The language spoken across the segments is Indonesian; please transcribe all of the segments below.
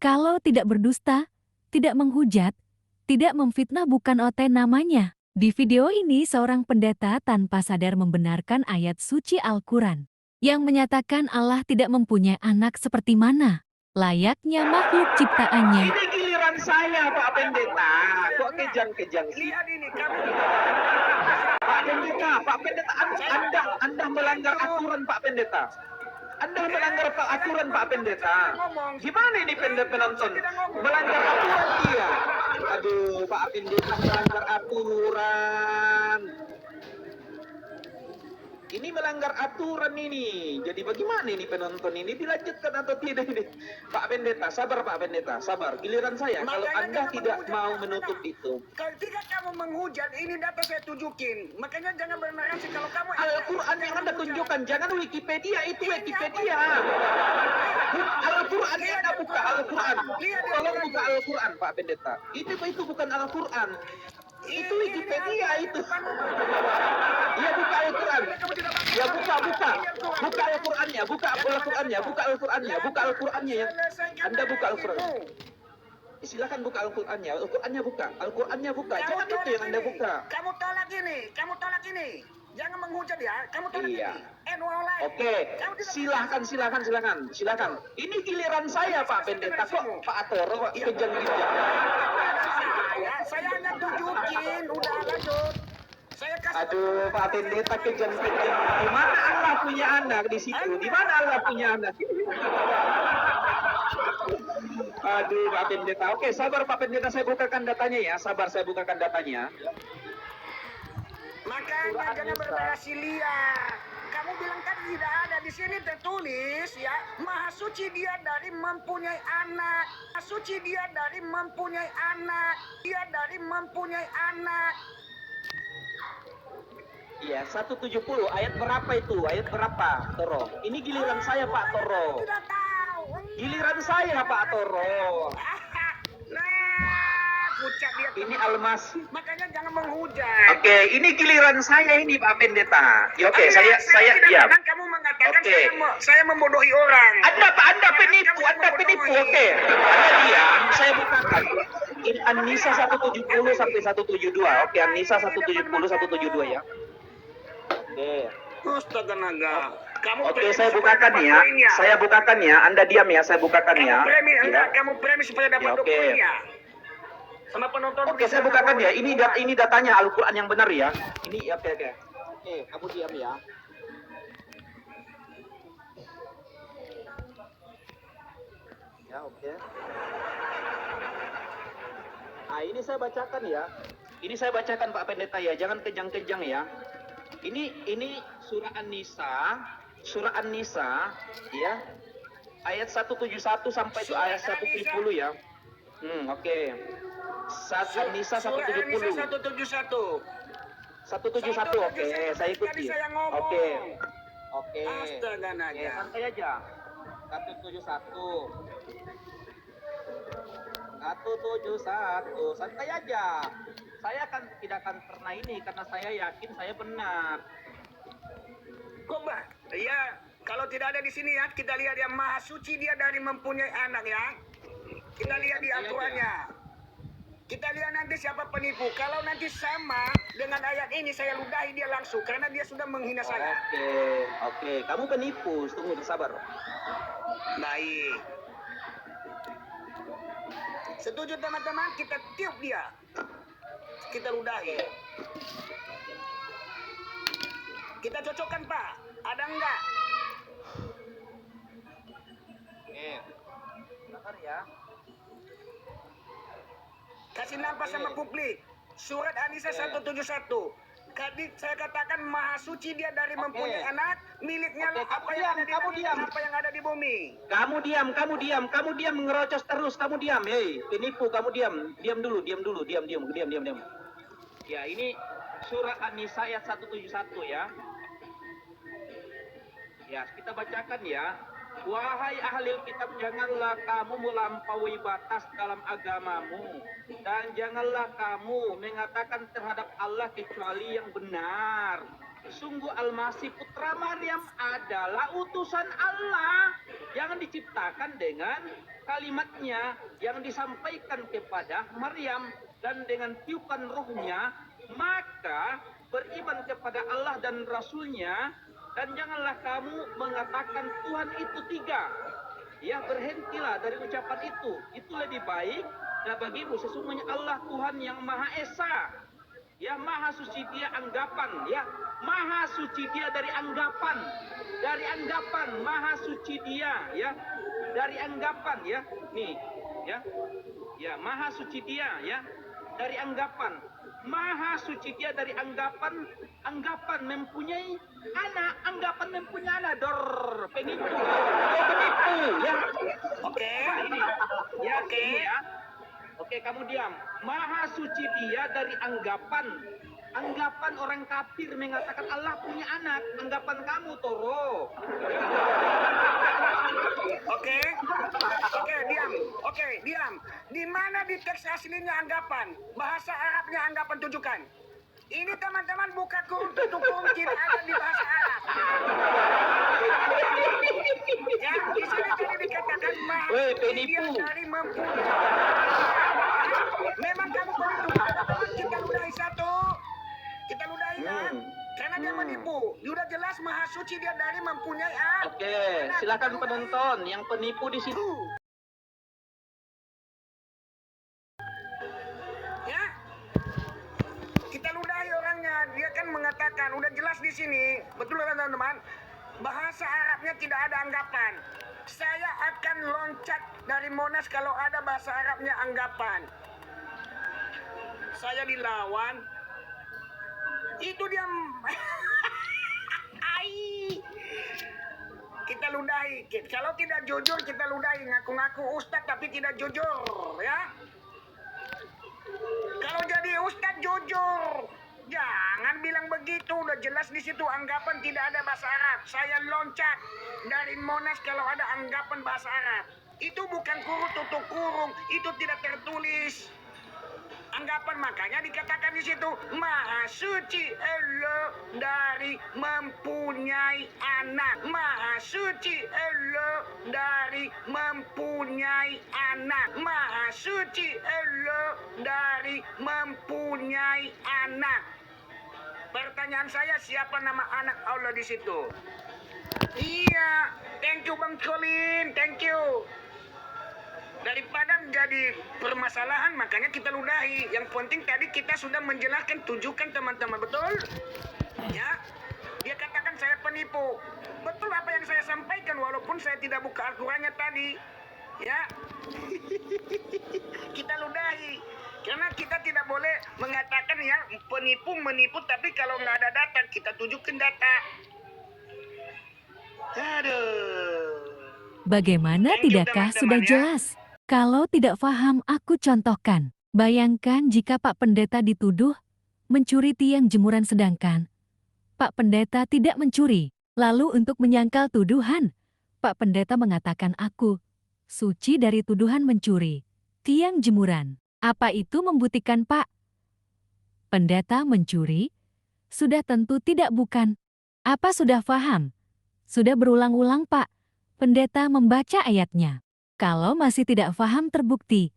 Kalau tidak berdusta, tidak menghujat, tidak memfitnah bukan OT namanya. Di video ini seorang pendeta tanpa sadar membenarkan ayat suci Al-Quran yang menyatakan Allah tidak mempunyai anak seperti mana layaknya makhluk ciptaannya. Ini giliran saya, Pak Pendeta. Kok kejang-kejang sih? Lihat ini, kamu Pak Pendeta, Anda melanggar aturan, Pak Pendeta. Anda melanggar aturan, Pak Pendeta. Gimana ini penonton? Melanggar aturan dia. Aduh, Pak Pendeta melanggar aturan. Ini melanggar aturan ini. Jadi bagaimana ini penonton ini? Dilanjutkan atau tidak ini? Pak Pendeta, sabar Pak Pendeta, sabar. Giliran saya. Kalau Anda tidak mau menutup itu. Ketika kamu menghujat, ini data saya tunjukin. Makanya jangan bernarasi kalau kamu... Al-Quran yang Anda tunjukkan, jangan Wikipedia, itu Wikipedia. Al-Quran yang Anda buka, Al-Quran. Tolong buka Al-Quran, Pak Pendeta. Itu bukan Al-Quran. Itu Wikipedia itu. Ya buka Al-Quran. Ya buka Al-Qurannya, buka Al-Qurannya ya. Anda buka Al-Quran. Silakan buka Al-Qurannya, Al-Qurannya buka. Jangan itu yang Anda buka. Kamu tolak ini. Jangan menghujat ya, kamu tolak ini. Oke, silakan. Ini giliran saya Pak Pendeta, kok Pak Atoro kejang-kejang. Saya hanya tunjukin, udah lanjut. Saya kasih. Aduh, Pak Pendeta kejang-kejang. Di mana Allah punya anak di situ? Di mana Allah punya anak? Aduh, Pak Pendeta. Oke, sabar Pak Pendeta, saya bukakan datanya ya. Sabar, saya bukakan datanya. Makanya jangan bernarasi liar. Kamu bilang kan tidak ada di sini tertulis ya, Maha Suci dia dari mempunyai anak. Maha Suci dia dari mempunyai anak. Dia dari mempunyai anak. Iya, 170 ayat berapa itu? Ayat berapa, Toro? Ini giliran saya, Pak Toro. Tidak tahu. Giliran saya, Pak Toro. Pucat dia. Ini Almas. Makanya jangan menghujat. Oke, ini giliran saya ini, Pak Pendeta. Ya, oke, saya diam. Kamu mengatakan saya membodohi orang. Anda penipu. Oke. Anda diam, saya bukakan. Ini An-Nisa 170 sampai 172. Oke, An-Nisa 170 172 ya. Oke. Astaga naga. Oke, saya bukakan ya. Anda diam ya, saya bukakan ya. Kamu premis supaya dapat dokumennya. Sama penonton. Oke, saya bukakan ya. Ini datanya Al-Quran yang benar ya. Ini oke. Oke, kamu diam ya. Ya, oke. Nah, ini saya bacakan ya. Ini saya bacakan Pak Pendeta ya. Jangan kejang-kejang ya. Ini surah An-Nisa ya. Ayat 171 sampai itu ayat 170 ya. Oke. An-Nisa 170. 171. 171, oke, saya ikuti. Oke. Astaga naga. Santai aja. 171. 171, santai aja. Saya tidak akan pernah ini karena saya yakin saya benar. Kok Mbak? Iya, kalau tidak ada di sini ya, kita lihat yang Maha Suci dia dari mempunyai anak ya. Kita lihat di aturannya. Kita lihat nanti siapa penipu. Kalau nanti sama dengan ayat ini, saya ludahi dia langsung karena dia sudah menghina saya. Oke. Kamu penipu. Tunggu, sabar. Baik. Setuju teman-teman? Kita tiup dia. Kita ludahi. Kita cocokkan Pak. Ada enggak? Sabar ya. Kasih nampak sama publik. Surat An-Nisa 171. Tadi saya katakan Maha Suci dia dari mempunyai anak, miliknya apa yang ada di langit dan apa yang ada di bumi. Kamu diam mengerocos terus, kamu diam. Hei, penipu, kamu diam. Diam dulu. Ya, ini surah An-Nisa ayat 171 ya. Ya, kita bacakan ya. Wahai ahli kitab, janganlah kamu melampaui batas dalam agamamu, dan janganlah kamu mengatakan terhadap Allah kecuali yang benar. Sungguh Al-Masih putra Maryam adalah utusan Allah. Jangan diciptakan dengan kalimatnya yang disampaikan kepada Maryam dan dengan tiupan rohnya, maka beriman kepada Allah dan Rasulnya, dan janganlah kamu mengatakan Tuhan itu tiga. Ya, berhentilah dari ucapan itu. Itu lebih baik bagimu. Sesungguhnya Allah Tuhan yang Maha Esa. Ya, Maha Suci Dia anggapan. Ya, Maha Suci Dia dari anggapan. Dari anggapan Maha Suci Dia. Ya, dari anggapan. Ya, nih. Ya, ya, Maha Suci Dia. Ya, dari anggapan. Maha Suci Dia dari anggapan. Anggapan mempunyai anak. Anggapan mempunyai anak. Penipu. Penipu. Ya. Oke. Nah, ini. Ya, Oke. ini ya. Oke, kamu diam. Maha Suci Dia dari anggapan. Anggapan orang kafir mengatakan Allah punya anak. Anggapan kamu, Toro. Oke. Oke, diam. Oke, diam. Di mana di teks aslinya anggapan? Bahasa Arabnya anggapan tunjukkan. Ini teman-teman buka kurung tutup kurung tidak ada di bahasa Arab. Ya, di sini tadi dikatakan Maha Weh, Suci Dia penipu. dari mempunyai. Memang kamu penipu. Kita ludahi satu. Kita ludahi kan? Karena dia menipu. Sudah jelas Maha Suci Dia dari mempunyai anak. Oke, silakan penonton yang penipu di situ. Ya, kita ludahi orangnya. Dia kan mengatakan, udah jelas di sini, betul kan teman-teman? Bahasa Arabnya tidak ada anggapan. Saya akan loncat dari Monas kalau ada bahasa Arabnya anggapan. Saya dilawan. Itu dia. Ai. Kita ludahi. Kalau tidak jujur kita ludahi. Ngaku-ngaku ustadz tapi tidak jujur, ya. Kalau jadi ustadz jujur, jangan bilang begitu. Udah jelas di situ anggapan tidak ada bahasa Arab. Saya loncat dari Monas kalau ada anggapan bahasa Arab. Itu bukan kurung tutup kurung, itu tidak tertulis. Anggapan makanya dikatakan di situ Maha Suci Allah dari mempunyai anak. Maha Suci Allah dari mempunyai anak. Maha Suci Allah dari mempunyai anak. Pertanyaan saya, siapa nama anak Allah di situ? Iya, thank you Bang Colin, thank you. Daripada menjadi permasalahan, makanya kita ludahi. Yang penting tadi kita sudah menjelaskan, tunjukkan teman-teman, betul? Ya, dia katakan saya penipu. Betul apa yang saya sampaikan, walaupun saya tidak buka Al-Qurannya tadi. Ya, kita ludahi. Karena kita tidak boleh mengatakan ya penipu menipu, tapi kalau nggak ada data, kita tunjukkan data. Aduh. Bagaimana Thank you, tidakkah teman-teman, sudah ya. jelas? Kalau tidak paham, aku contohkan. Bayangkan jika Pak Pendeta dituduh mencuri tiang jemuran sedangkan Pak Pendeta tidak mencuri. Lalu untuk menyangkal tuduhan, Pak Pendeta mengatakan aku suci dari tuduhan mencuri tiang jemuran. Apa itu membuktikan Pak Pendeta mencuri? Sudah tentu tidak bukan. Apa sudah paham? Sudah berulang-ulang Pak Pendeta membaca ayatnya. Kalau masih tidak paham terbukti,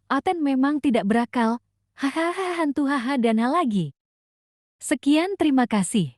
Oten memang tidak berakal, hahaha hantu haha dan hal lagi. Sekian terima kasih.